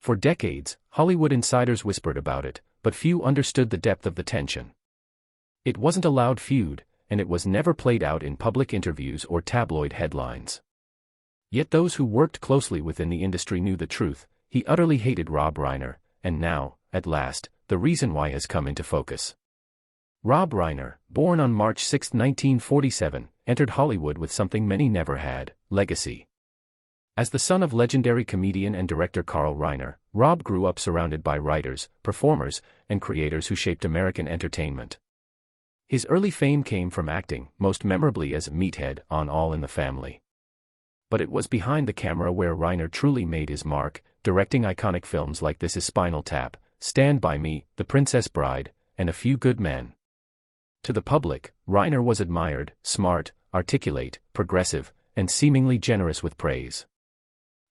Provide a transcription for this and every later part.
For decades, Hollywood insiders whispered about it, but few understood the depth of the tension. It wasn't a loud feud, and it was never played out in public interviews or tabloid headlines. Yet those who worked closely within the industry knew the truth. He utterly hated Rob Reiner, and now, at last, the reason why has come into focus. Rob Reiner, born on March 6, 1947, entered Hollywood with something many never had: legacy. As the son of legendary comedian and director Carl Reiner, Rob grew up surrounded by writers, performers, and creators who shaped American entertainment. His early fame came from acting, most memorably as Meathead on All in the Family. But it was behind the camera where Reiner truly made his mark, directing iconic films like This Is Spinal Tap, Stand By Me, The Princess Bride, and A Few Good Men. To the public, Reiner was admired, smart, articulate, progressive, and seemingly generous with praise.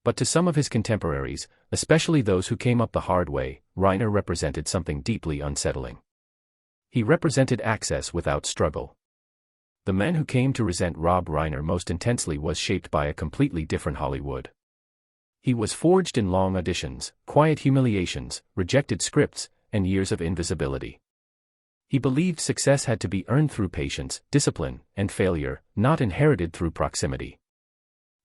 But to some of his contemporaries, especially those who came up the hard way, Reiner represented something deeply unsettling. He represented access without struggle. The man who came to resent Rob Reiner most intensely was shaped by a completely different Hollywood. He was forged in long auditions, quiet humiliations, rejected scripts, and years of invisibility. He believed success had to be earned through patience, discipline, and failure, not inherited through proximity.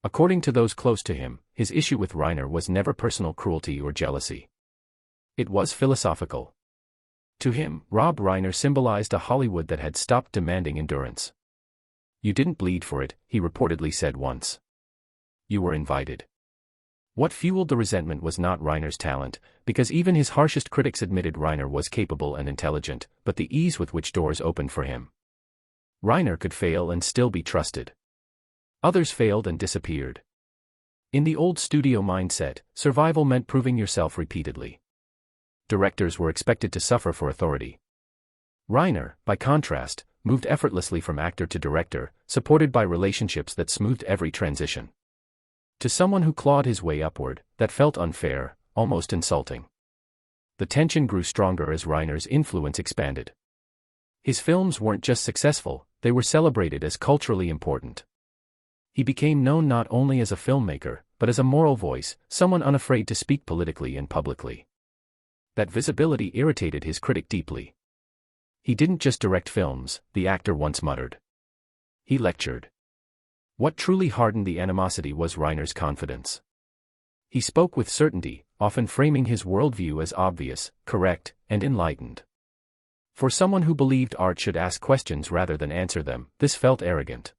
According to those close to him, his issue with Reiner was never personal cruelty or jealousy. It was philosophical. To him, Rob Reiner symbolized a Hollywood that had stopped demanding endurance. "You didn't bleed for it," he reportedly said once. "You were invited." What fueled the resentment was not Reiner's talent, because even his harshest critics admitted Reiner was capable and intelligent, but the ease with which doors opened for him. Reiner could fail and still be trusted. Others failed and disappeared. In the old studio mindset, survival meant proving yourself repeatedly. Directors were expected to suffer for authority. Reiner, by contrast, moved effortlessly from actor to director, supported by relationships that smoothed every transition. To someone who clawed his way upward, that felt unfair, almost insulting. The tension grew stronger as Reiner's influence expanded. His films weren't just successful, they were celebrated as culturally important. He became known not only as a filmmaker, but as a moral voice, someone unafraid to speak politically and publicly. That visibility irritated his critic deeply. "He didn't just direct films," the actor once muttered. "He lectured." What truly hardened the animosity was Reiner's confidence. He spoke with certainty, often framing his worldview as obvious, correct, and enlightened. For someone who believed art should ask questions rather than answer them, this felt arrogant.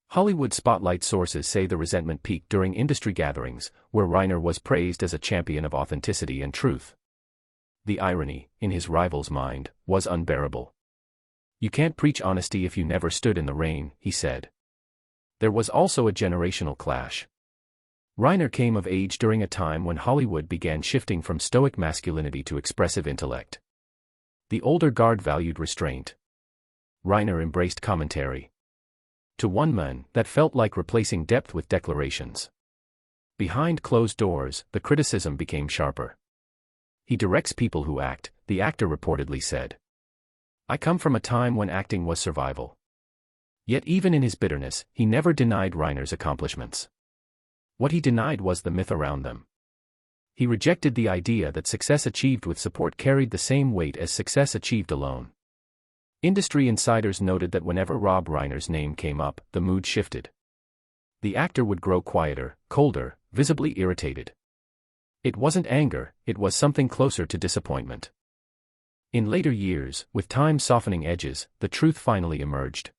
Hollywood spotlight sources say the resentment peaked during industry gatherings, where Reiner was praised as a champion of authenticity and truth. The irony, in his rival's mind, was unbearable. "You can't preach honesty if you never stood in the rain," he said. There was also a generational clash. Reiner came of age during a time when Hollywood began shifting from stoic masculinity to expressive intellect. The older guard valued restraint. Reiner embraced commentary. To one man, that felt like replacing depth with declarations. Behind closed doors, the criticism became sharper. "He directs people who act," the actor reportedly said. "I come from a time when acting was survival." Yet even in his bitterness, he never denied Reiner's accomplishments. What he denied was the myth around them. He rejected the idea that success achieved with support carried the same weight as success achieved alone. Industry insiders noted that whenever Rob Reiner's name came up, the mood shifted. The actor would grow quieter, colder, visibly irritated. It wasn't anger, it was something closer to disappointment. In later years, with time softening edges, the truth finally emerged.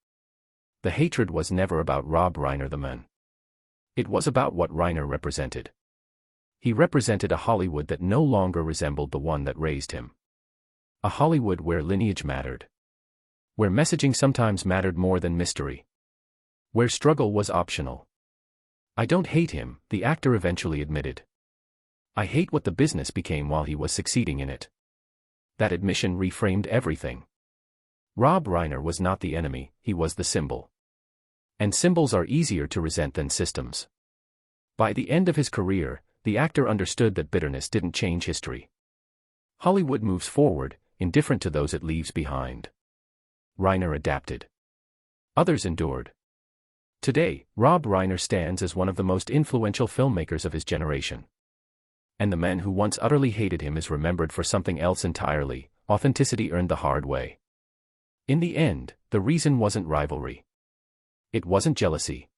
The hatred was never about Rob Reiner the man. It was about what Reiner represented. He represented a Hollywood that no longer resembled the one that raised him. A Hollywood where lineage mattered. Where messaging sometimes mattered more than mystery. Where struggle was optional. "I don't hate him," the actor eventually admitted. "I hate what the business became while he was succeeding in it." That admission reframed everything. Rob Reiner was not the enemy, he was the symbol. And symbols are easier to resent than systems. By the end of his career, the actor understood that bitterness didn't change history. Hollywood moves forward, indifferent to those it leaves behind. Reiner adapted. Others endured. Today, Rob Reiner stands as one of the most influential filmmakers of his generation. And the man who once utterly hated him is remembered for something else entirely. Authenticity earned the hard way. In the end, the reason wasn't rivalry. It wasn't jealousy.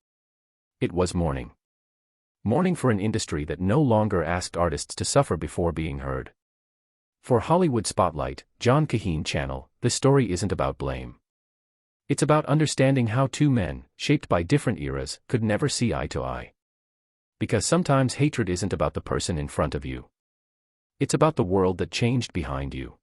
It was mourning. Mourning for an industry that no longer asked artists to suffer before being heard. For Hollywood Spotlight, John Kahane Channel, this story isn't about blame. It's about understanding how two men, shaped by different eras, could never see eye to eye. Because sometimes hatred isn't about the person in front of you. It's about the world that changed behind you.